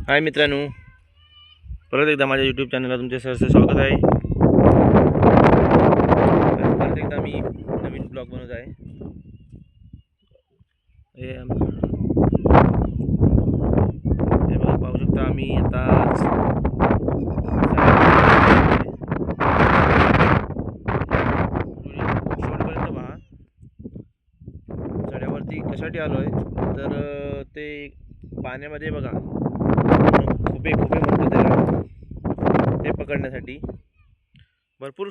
हाय मित्रांनो, परत एकदा माझ्या यूट्यूब चॅनलला तुमचे सहर्ष स्वागत आहे। परत एकदा मी नवीन ब्लॉग बनवत आहे। हे बघा, पाहू शकता आम्ही आता शेवटपर्यंत पहा। चढ्यावरती कशासाठी आलो आहे तर ते पाण्यामध्ये बघा खुबे म्हणतो त्याला, ते पकडण्यासाठी भरपूर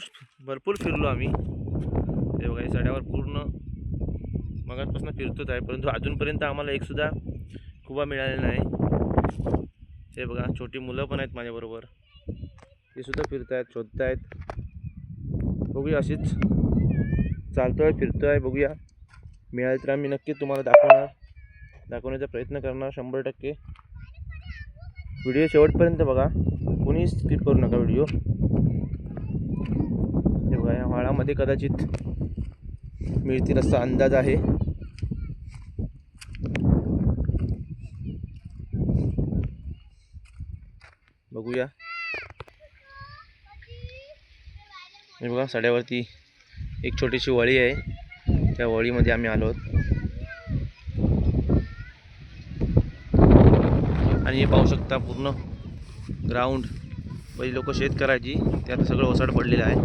फिरलो आम्ही। ते बघा, चढ्यावर पूर्ण मगाचपासून फिरतोच आहे, परंतु अजूनपर्यंत आम्हाला एक सुद्धा खुबा मिळालेला नाही। ते बघा, छोटी मुलं पण आहेत माझ्याबरोबर, ते सुद्धा फिरतायत, शोधतायत। बघूया, अशीच चालतोय फिरतोय, बघूया मिळाले तर आम्ही नक्की तुम्हाला दाखवण्याचा प्रयत्न करणार 100%। व्हिडिओ शेवटपर्यंत बघा, कोणी स्किप करू नका व्हिडिओ। हे बघा, या व्हाळामध्ये कदाचित मिळतील असा अंदाज आहे। बघूया, हे बघा सड्यावरती एक छोटीशी वळी आहे, त्या वळीमध्ये आम्ही आलो आहोत। आणि हे पाहू शकता पूर्ण ग्राउंड, पहिली लोक शेत करायची, ते आता सगळं ओसाड पडलेलं आहे।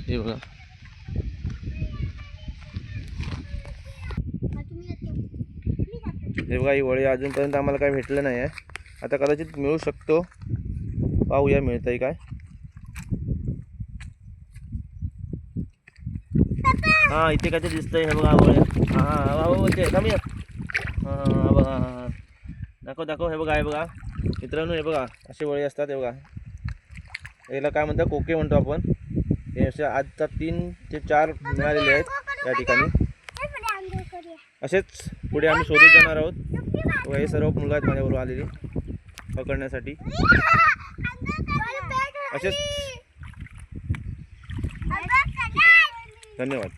हे बघा, हे बघा, ही वळी अजूनपर्यंत आम्हाला काय भेटलं नाही आहे, आता कदाचित मिळू शकतो, पाहूया मिळतंय काय। हा, इथे काय ते दिसतंय, हे बघा वळ्या। हा बघा, दाखव, हे बघा, हे बघा मित्रांनो, हे बघा असे वळे असतात। हे बघा, याला काय म्हणतात, कोके म्हणतो आपण। हे असे आता 3 ते 4 मिळालेले आहेत या ठिकाणी। असेच पुढे आम्ही शोधत जाणार आहोत। हे सर्व मुलं आहेत माझ्याबरोबर आलेली पकडण्यासाठी। असेच, धन्यवाद।